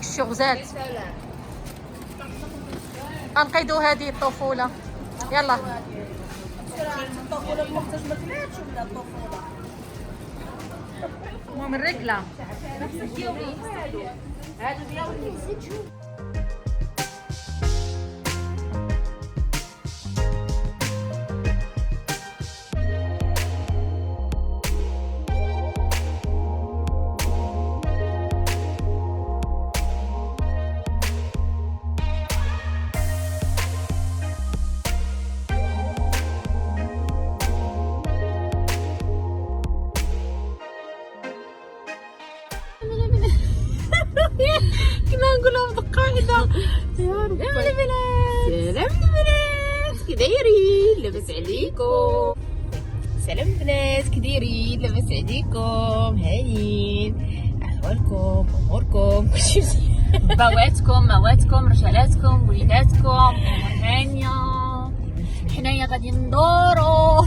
الشغزات. غنقيدو هذه الطفوله. يلا الطفولة المختج ما طلعتش ولا الطفولة. المهم الرجله كنا نقول لهم دقه واحده. يا ربي سلام البنات كي دايرين؟ لاباس عليكم؟ سلام البنات كي دايرين؟ لاباس عليكم؟ هايين احوالكم اموركم كلشي مزيان؟ بواتكم مواتكم رجالاتكم وليداتكم هانيه. حنايا غادي ندورو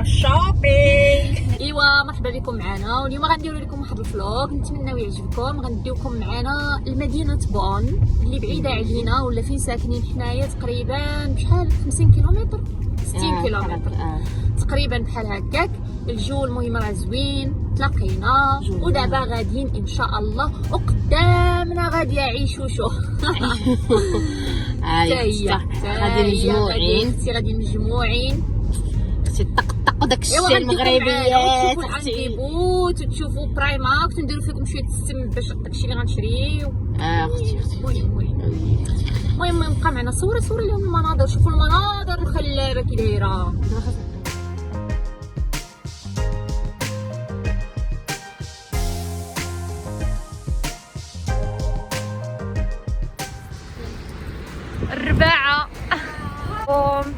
الشوبينغ. ايوا مرحبا بكم معنا، واليوم غنديروا لكم واحد الفلوق نتمناو يعجبكم. غنديوكم معنا لمدينه بون اللي بعيده علينا، ولا فين ساكنين حنايا تقريبا بشحال 50 كيلومتر 60 كيلومتر تقريبا بحال هكاك. الجو المهم راه زوين، تلاقينا ودابا غاديين ان شاء الله وقدامنا غادي يعيشوشو. غادي مجموعين طق داك الشيء المغربيات. تشوفوا العنكبوت وتشوفوا برايماك ونديروا فيكم شويه السم باش داكشي اللي غنشريو. اختي المهم بقى معنا صوره لهم المناظر. شوفوا المناظر الخلابه كي دايره. الرباعه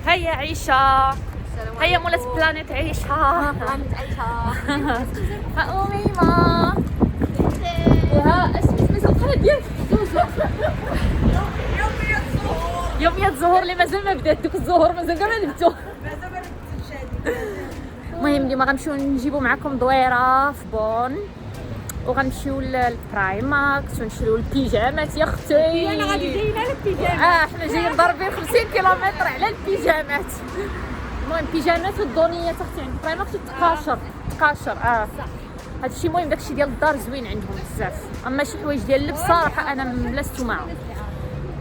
هيا عيشه، هيا مولات بلانيت عيشها. أميمة وها اسمي القناة ديالك يوميات الزهور اللي مازال ما بدات. دوك الزهور مازال كاع ما نبتو. المهم اليوم غنمشيو نجيبو معكم دويره في بون، وغنمشيو للبرايماكس ونشريو البيجامات. يا اختي انا غادي جايين على البيجامات. حنا جايين ضاربين 50 كيلومتر على البيجامات. المهم بيجامات الدونيه تحتي عند برايماكس تقاشر. هادشي المهم داكشي ديال الدار زوين عندهم بزاف، اما شي حوايج ديال اللبس صراحه انا لست معهم.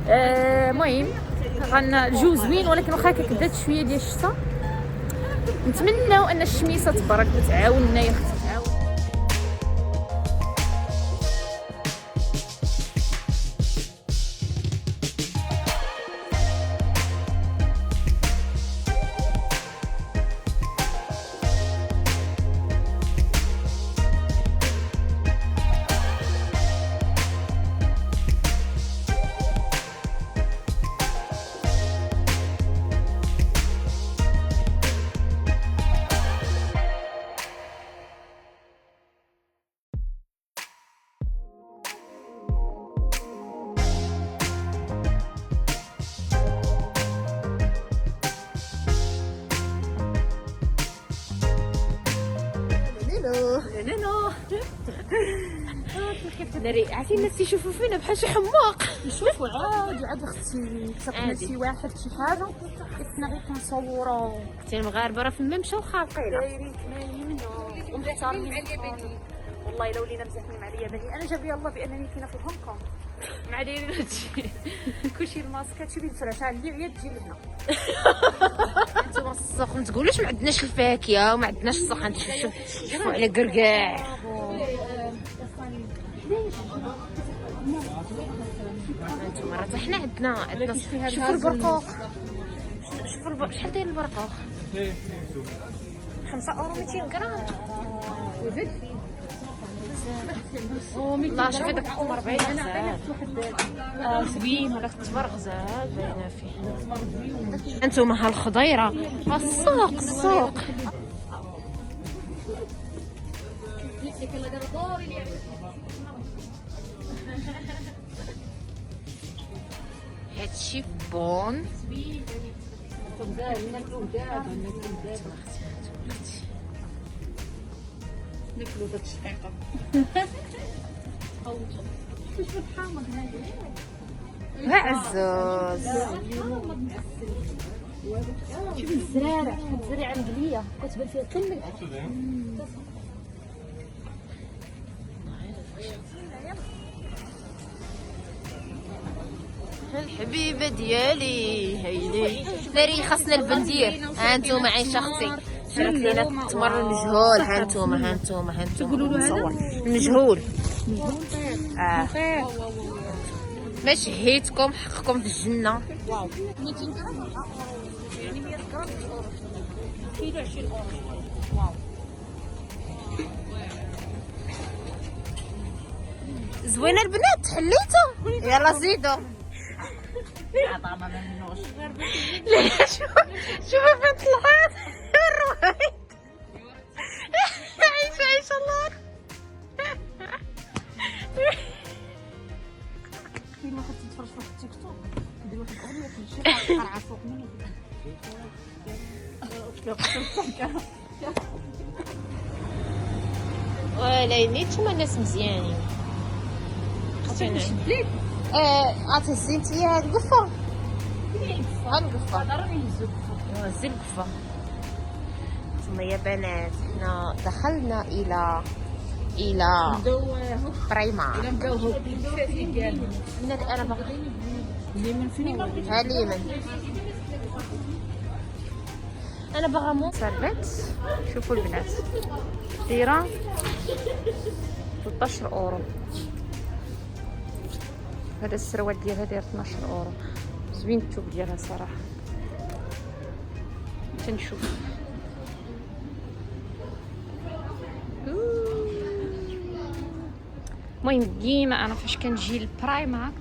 المهم الجو زوين، ولكن واخا كبدات شويه ديال الشتا نتمناو ان الشميسه تبرك وتعاوننا يا اختي. كيف تدري عرفتي الناس يشوفوا فينا بحال شي حماق. يشوفوا عاد اختي تصاوبنا شي واحد شي حاجه كنا غير كنصوروا. اختي المغاربه راه فما مشاو خالقينا دايرين كنايمين ومحتارين. والله لو لينا مزيانين مع الياباني. انا جاب لي الله بانني كاينه في هونغ كونغ مع دايرين هادشي كلشي الماسكات. شوفي الفراشة اللي عيا تجي لهنا. انتما السوق ما تقولوش ما عندناش الفاكهه وما عندناش السوق. شوفوا على كركاع. انتما راه حنا عندنا شوفوا البرقوق. شوفوا شحال داير البرقوق؟ 5 اورو 200 غرام. لا شوفي داك الحمر باين زوين، هذاك التبرغزال باينه فيه. انتما هالخضيره السوق. هادشي بون. ناكلو داك الشقيقه. ها عزوز. شوف الزرارع، شوف الزرارع مقليه كتبان فيها حتى الملح. الحبيبه ديالي هيدي داري خاصنا البندير. ها نتوما عايشه اختي شرات لينا التمر المجهول. ها نتوما نصور المجهول. ما شهيتكم حقكم في الجنه. واو 200 غرام يعني 100 غرام كيلو 20 اورو. واو زوينه البنات حليتو. يلا زيدوا. طعمه ما منوش. لا شوف بنت العاد الرويد. عيش الله. كاين واحد تتفرج في التيك توك يدير واحد الاغنيه كلشي قرعه فوق منه. ولا نيتوما ناس مزيانين. اختي شديت عتهزي نتيا هاد القفه. ها القفه ضروري يهزو. هزي القفه. ثم يا بنات حنا دخلنا الى برايمار. انا باغي ليمون فين هاليمن. انا باغا مو سربت. شوفوا البنات دايره 13 اورو. هذا السروال ديالها داير 12 اورو. زوين الثوب ديالها صراحه. تنشوف المهم ديما انا فاش كنجي للبرايمارك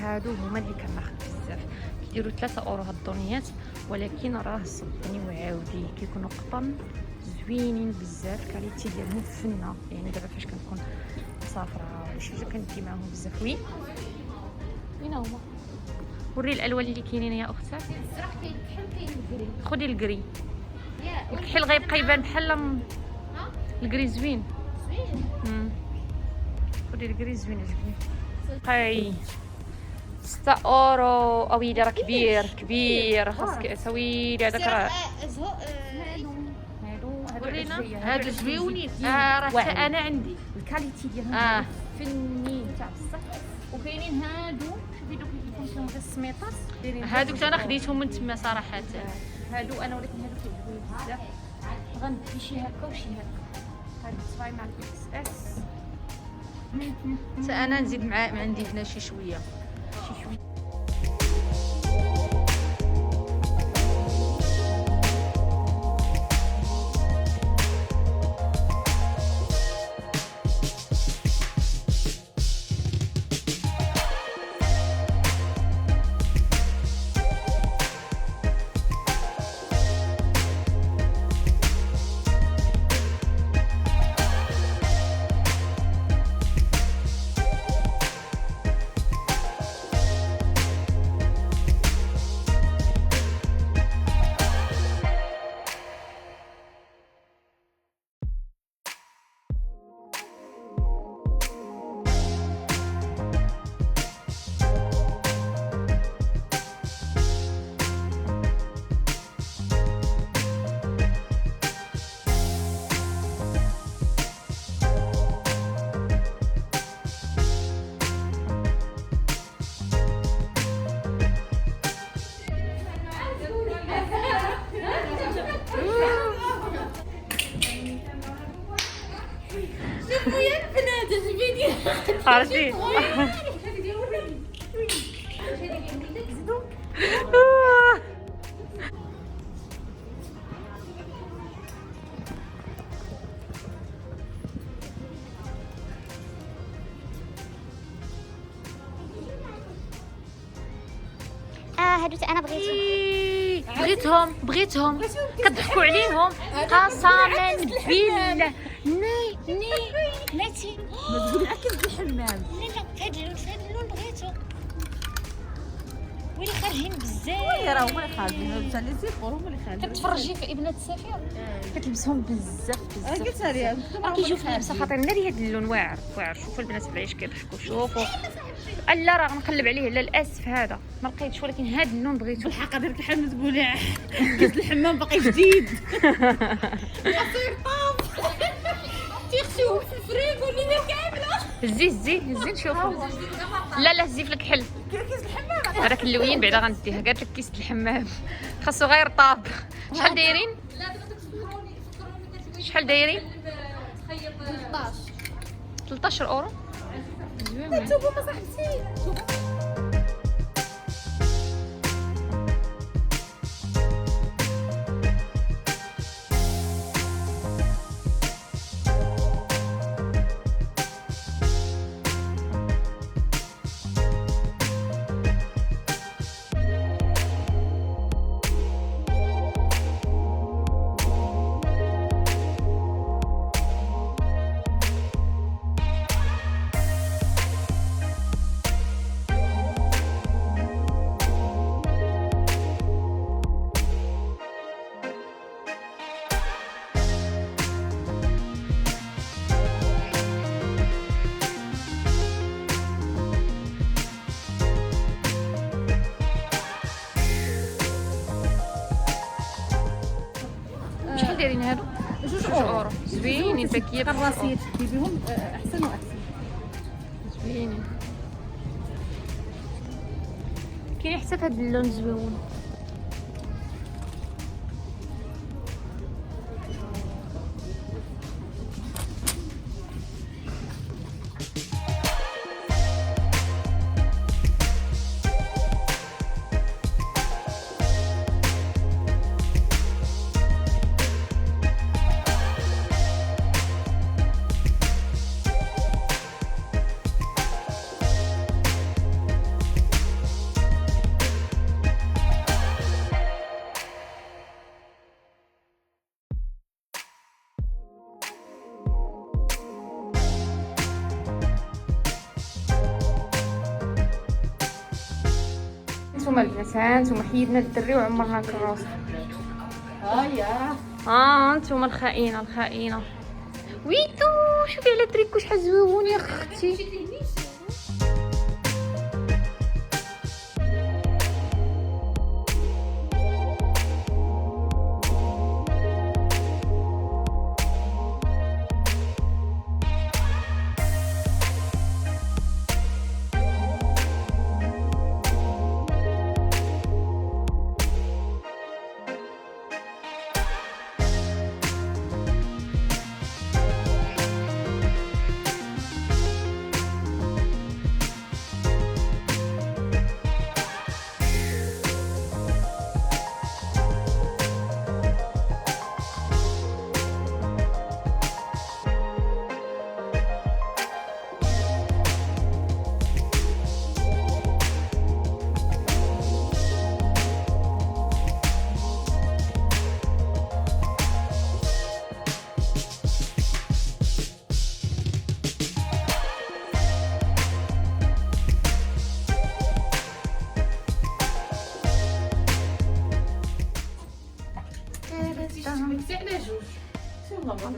هادو هما اللي كناخذ بزاف. كيديروا 3 اورو هاد الدونيات، ولكن راه صدقني وعاودي كيكونوا قطن زوينين بزاف. كاليتي ديالهم فنه. يعني دابا فاش كنكون مسافره ولا شي حاجه كندي معاهم بزاف. وين هما؟ وري الالوان اللي كاينين يا اختي. الزرق كاين الكحل كاين الكري. خدي الكري. الكحل غيبقى يبان بحال الكري زوين. خدي الكري زوين عجبني. هاي 6 اورو. اويلي راه كبير خاصك سويلي هذاك راه. ورينا هادو زويونين. راه حتى انا عندي الكاليتي ديالهم فنين تاع بصح. وكاينين هادو شوفي دوك اللي كيكون فيهم غير السميطات. هادوك انا خديتهم من تما صراحه. هادو انا ولكن هادو كيعجبوني بزاف. غندي شي هكا وشي هكا. هاد الصفاي مع الاكس اس. حتى انا نزيد مع عندي هنا شي شويه. عرفتي هادو انا بغيتهم كتضحكوا عليهم قسما بالله. ناتي ما تقول اكل في الحمام. لا هاد اللون بغيتو. ويلي خارجين بزاف. راه هما اللي خارجين بصح لي زيبور هما اللي خارجين. كتفرجي في ابنة السفير كتلبسهم بزاف بزاف. قلتها ليها راه كيشوف لابسه خاطر ناري هذا اللون واعر واعر. شوفوا البنات علاش كيضحكوا. شوفوا لا راه غنقلب عليه لا الاسف هذا ما لقيتش ولكن هذا اللون بغيتو. بالحق درت الحمام تقولي كاس الحمام باقي جديد. تيغسيوه في الفريغ ولينا كامله. هزي نشوفوا. لا هزي في الكحل. كيس الحمام هذاك اللوين بعدا غنديها. قالت لك كيس الحمام خاصو غير طاب. شحال دايرين؟ شحال دايرين؟ 13 اورو. زوين. انتوما ما صاحبتي. شحال دايرين هادو؟ 2 اورو. زوينين الباكيات. الراسيه تجيبيهم احسن واحسن. زوينين. كاين حتى في هاد اللون زويون. نتوما البنات نتوما حيدنا الدري وعمرنا الكروسه. يا نتوما الخائنه ويتو شوفي على تريكو شحال زويون يا اختي.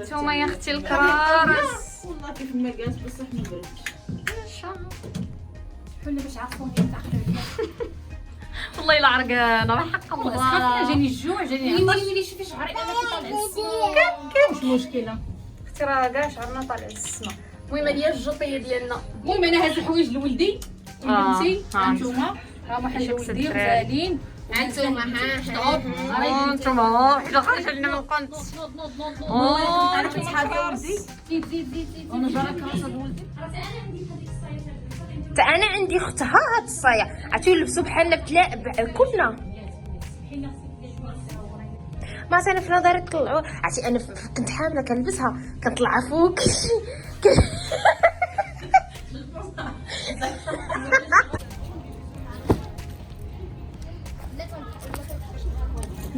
نتوما يا اختي الكرارس والله كيف ما قالت بصح ما بردش. حنا باش عرفوني تاخر. والله الا عرقانه بحق الله. خاطر جاني الجوع جاني ويلي شوفي شعري انا كي طالع السما. مش مشكله. اختي راه كاع شعرنا طالع للسما. المهم هذه هي الجوطيه ديالنا. المهم انا هاد الحوايج لولدي ولبنتي. هانتوما هما حاجه شوف ولدي الدراري. غزالين. انتوما انتوما حنا خرج لنا من القنت. انا كنت حابه ولدي. زيد وانا جارك راسه ولدي. حتى انا عندي اختها هاد الصايع عرفتي يلبسوا بحالنا كلنا ما انا في نظري طلعوا عرفتي انا كنت حامله كنلبسها كنطلع فوق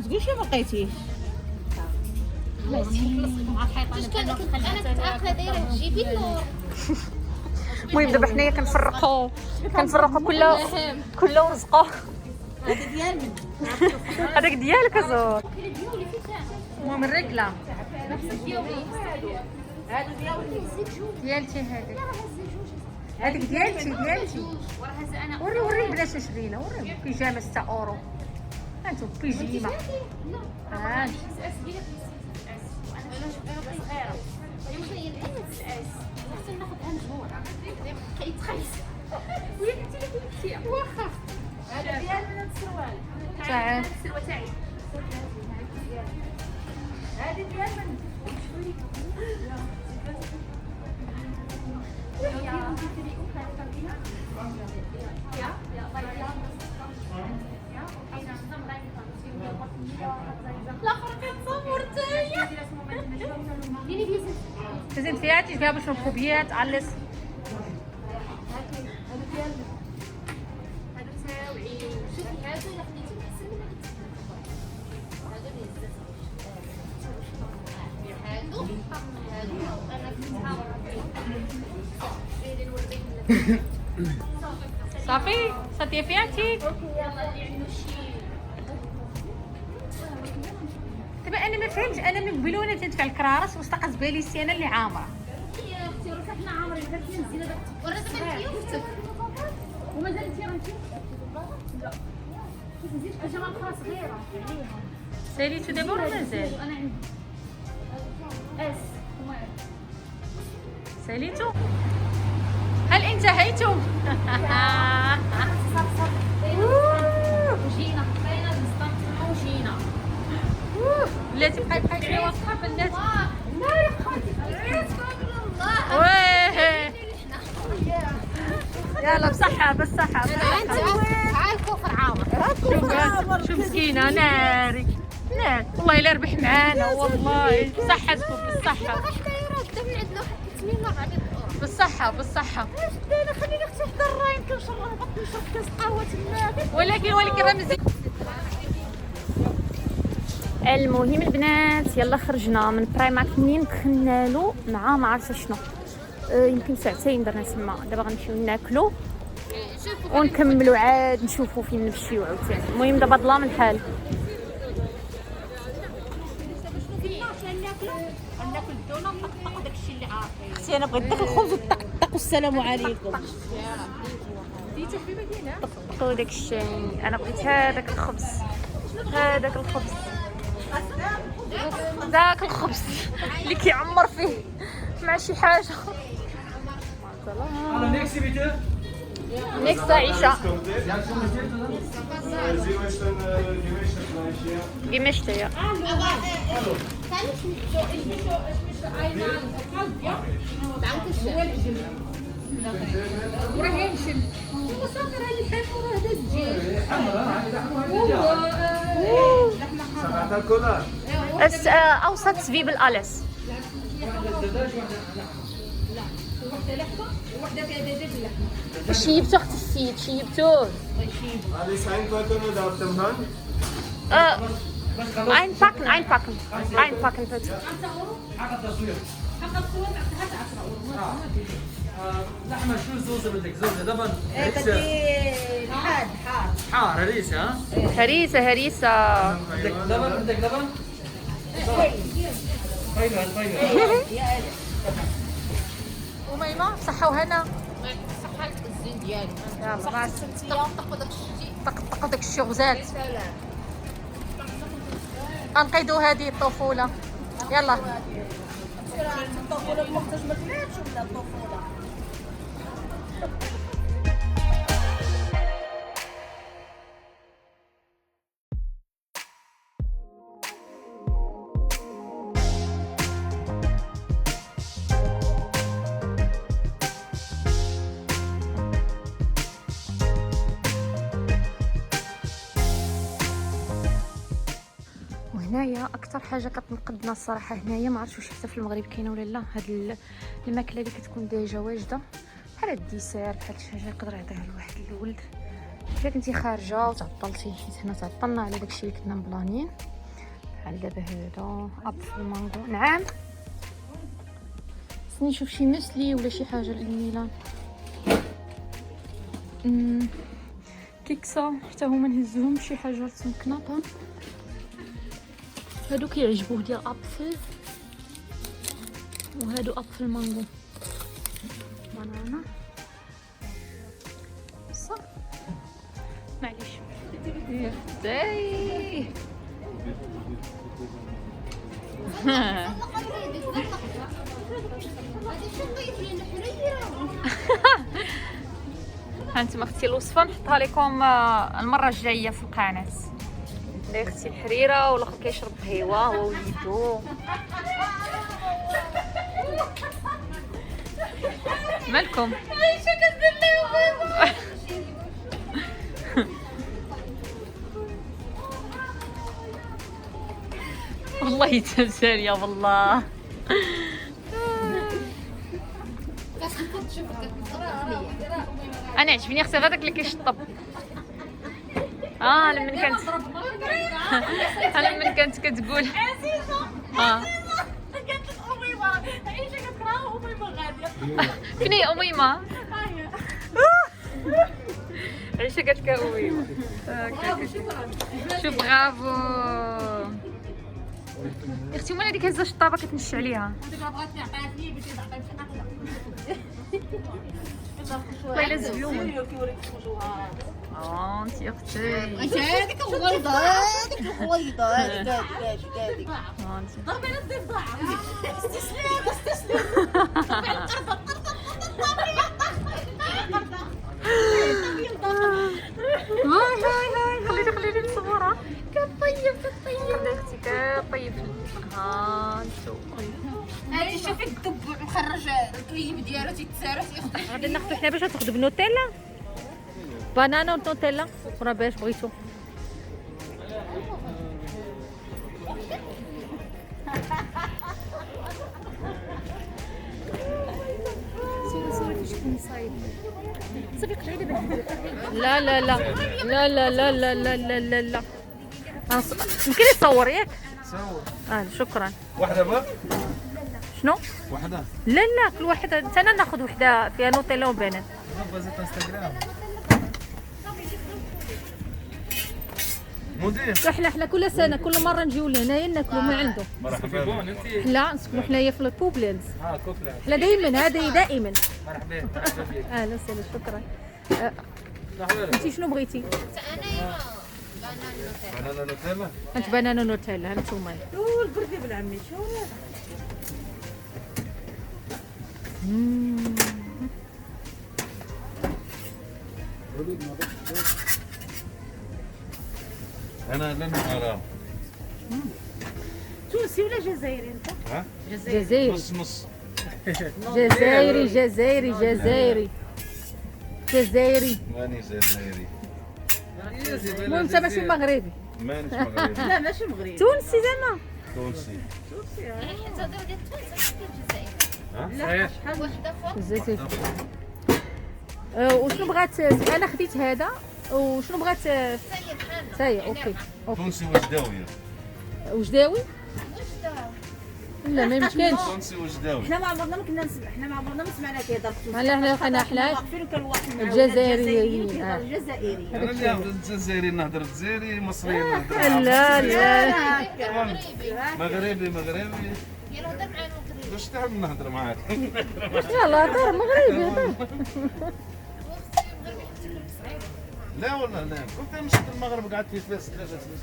تقول شي ما لقيتيش. المهم دابا حنايا كنفرقوا كل رزقه. هذاك ديالك زور. المهم الرجله ديالتي هذيك ديالتي وري بلاش شرينا وري بيجامه 6 اورو. هانتو بيجيمه هانت تعال تزيد فيها فيها باش الكوبيات على صافي صافي فياتي. دابا انا ما فهمتش، انا من قبل وانا تندفع الكرارس واستقز بالي السنه اللي عامره. يا اختي راه حنا عامرين درت لي مزيانه داك ومازال انت رانتي لا نزيد حاجه اخرى صغيره عليها. ساليتو دابا ولا مازال؟ انا عندي اس ساليتو؟ هل انتهيتم؟ وجينا بقينا نستنطعوا وجينا بلاتي بقاي شويه واضحه بلاتي. لا يا خوتي الله ويه يلا بصحة بالصحة. تعال كفر عامر شوف مسكينة ناري نار والله إلا ربح معانا والله. صحتكم بالصحة بالصحة. انا خليني اختي حدا الراه يمكن نشرب كاس قهوه تما. ولكن راه مزيان. المهم البنات يلا خرجنا من برايماك منين دخلنا له مع ما عرفت شنو يمكن ساعتين درنا تما. دابا غنمشيو ناكلو ونكملو عاد نشوفو فين نمشيو عاوتاني. المهم دابا ظلام الحال. ناكل الدونة ونطقطقوا داكشي اللي عارفين. اختي انا بغيت داك الخبز والطقطق والسلام عليكم. ديتو حبيبه ديالنا طقطقوا داكشي. انا بغيت هذاك الخبز هذاك الخبز ذاك الخبز اللي كيعمر فيه مع شي حاجه. نيكست عيشه جمشت يا اوسط سبيب الاليس. شيبتو اختي السيد شيبتوه. einpacken bitte. لحمة شو صوص بدك؟ زوجة لبن؟ بدي حار هريسة ها؟ هريسة بدك لبن؟ بدك لبن؟ طيب أميمة صحة وهنا. صحة الزين ديالي يلا مع طقطقوا داك الشيء طقطقوا داك الشغزات. انقذوا هذه الطفولة يلا. الطفولة المخرج ما طلعتش ولا الطفولة. وهنايا اكثر حاجه كتنقدنا الصراحه هنايا ما عرفتش واش حتى في المغرب كاينه ولا لا. هاد الماكله اللي كتكون ديجا واجده بحال الديسير بحال شي حاجه يقدر يعطيها لواحد الولد الا كنتي خارجه وتعطلتي. حيت هنا تعطلنا على داكشي اللي كنا مبلانين بحال دابا هذا ابل المانغو. نعم خصني نشوف شي مسلي ولا شي حاجه للميلان. كيكسة حتى هما نهزوهم شي حاجة تمكناطة. هادو كيعجبوه ديال ابل، وهادو ابل مانغو بنانا. صح معليش يا ختي. هانتوما اختي الوصفه نحطها لكم المره الجايه في القناه. لا اختي الحريره والاخر كيشرب قهوه هو وليدو. مالكم؟ والله يتمثل والله. انا عجبني اختي غير داك اللي كيشطب. لما كانت لما كانت كتقول فين هي اميمه؟ عيشه قالت لك اميمه. شوف برافو اختي. وين هذيك هزه الشطابه كتمشي عليها؟ والله الا زبلون. انت يا اختي انت هذيك الغليظه، هذيك الغليظه، هذيك ضربي على الضيف ضاع. استسلام هاي خليني نصورها. كطيب خلي اختي كطيب. هادي شوفي الدب مخرج الكريم ديالو تيتسارس. غادي ناخذ حنا باش تاخذ بنوتيلا، بنانا ونوتيلا راه باش بغيتو. لا لا لا لا لا لا لا لا لا لا لا. يمكن يصور ياك؟ صور. شكرا. واحدة بقى؟ شنو؟ واحدة. لا لا كل واحدة انا ناخذ وحدة فيها نوتيلا وبنان. بازيت انستغرام. مدير. احنا كل سنة كل مرة نجيو لهنايا ناكلوا من عنده. مرحبا بك. لا نسكنوا حنايا في الكوبلينز. كوكلا. احنا دائما هذه دائما. مرحبا. اهلا وسهلا شكرا. مرحبا. انت شنو بغيتي؟ بنانا نوتيلا. انت بنانا نوتيلا هانتوما. البردي بالعمي شو أنا لن أراه. تونسي ولا جزائري انت؟ ها؟ جزائري نص نص. جزائري جزائري جزائري جزائري. ماني جزائري. المهم انت ماشي مغربي. مانيش مغربي. لا ماشي مغربي، تونسي زعما. تونسي. لا الجزائر. وشنو بغات؟ انا خديت هذا وشنو بغات؟ سايا اوكي. تونسي وجداوية. وجداوي؟ لا ما يمكنش. تونسي وجداوي. احنا ما عمرنا ما كنا نسمع، احنا ما عمرنا ما سمعنا كيهضر تونسي. لا احنا واقفين كان واحد معاود الجزائريين. كيهضر الجزائري. أنا اللي نهضر الجزائري نهضر الجزائري، مصري نهضر لا لا مغربي. واش تعمل نهضر معاك؟ يلا هضر مغربي هضر. لا والله لا، كنت مشيت المغرب قعدت في فاس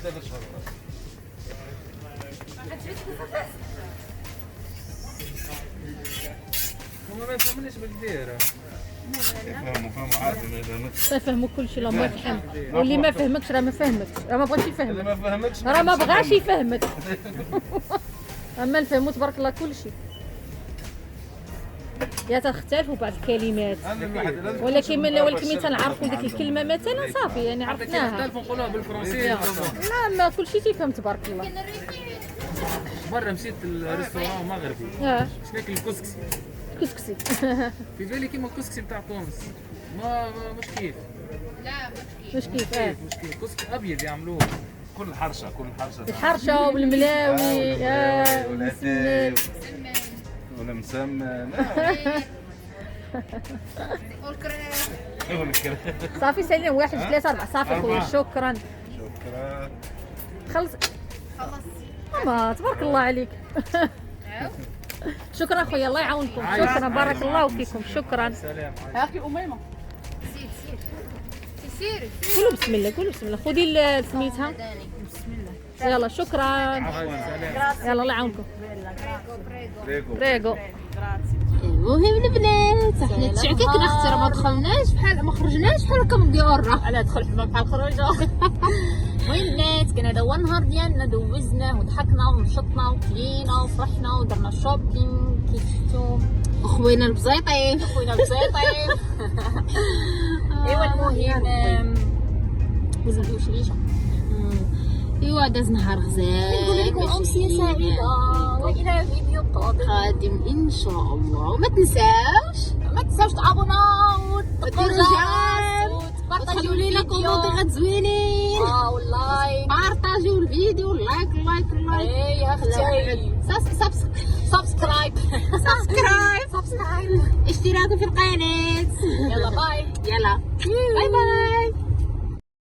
ثلاثة شهور. هما ما يفهمونيش بالكبير. يفهموا عادي ما يفهمكش. تفهموا كل شيء. الله يرحم. واللي ما فهمكش راه ما فهمكش، راه ما بغاش اللي يفهمك، ما فهمكش راه ما بغاش يفهمك. اما نفهموا تبارك الله كل شيء. يا تختلفوا بعض الكلمات، ولكن ملي تنعرفوا ديك الكلمه مثلا صافي يعني عرفناها. نختلفوا نقولوها بالفرنسية. لا ما كل شيء تيفهم تبارك الله. مرة مشيت لريستوران مغربي. باش ناكل الكسكسي. كسكسي. في بالي كيما الكسكسي بتاع تونس. ما مش كيف. مش كيف. مش كيف. كسكسي ابيض يعملوه. كل حرشة الحرشه والملاوي والعتاي ولا مسمن. والكريم صافي سالينا 1 2 3 4 صافي خويا 4. شكرا شكرا. خلص ماما تبارك الله عليك شكرا خويا الله يعاونكم شكرا بارك الله فيكم شكرا هاكي أميمة. قولوا بسم الله قولوا بسم الله خذي سميتها يلا شكرا يلا الله يعاونكم بريغو المهم البنات احنا تشعككنا اختي راه ما دخلناش بحال ما خرجناش بحال هكا من ديورنا على دخل حمام بحال خروجه المهم البنات كان هذا هو النهار ديالنا دوزناه وضحكنا ونشطنا وكلينا وفرحنا ودرنا شوبينغ كيف شفتوا اخوينا البزيطين خوينا البسيطين ايوا المهم لازم ندوي شريشه ايوا داز نهار غزال نقول لكم امسيه سعيده والى فيديو قادم ان شاء الله وما تنساوش ما تنساوش تعاونوا وتدقوا الجرس وتخلوا لينا كومونتيغات زوينين والله بارطاجيو الفيديو لايك لايك لايك يا اختي سبسكرايب سبسكرايب اشتراك في القناة يلا باي يلا باي باي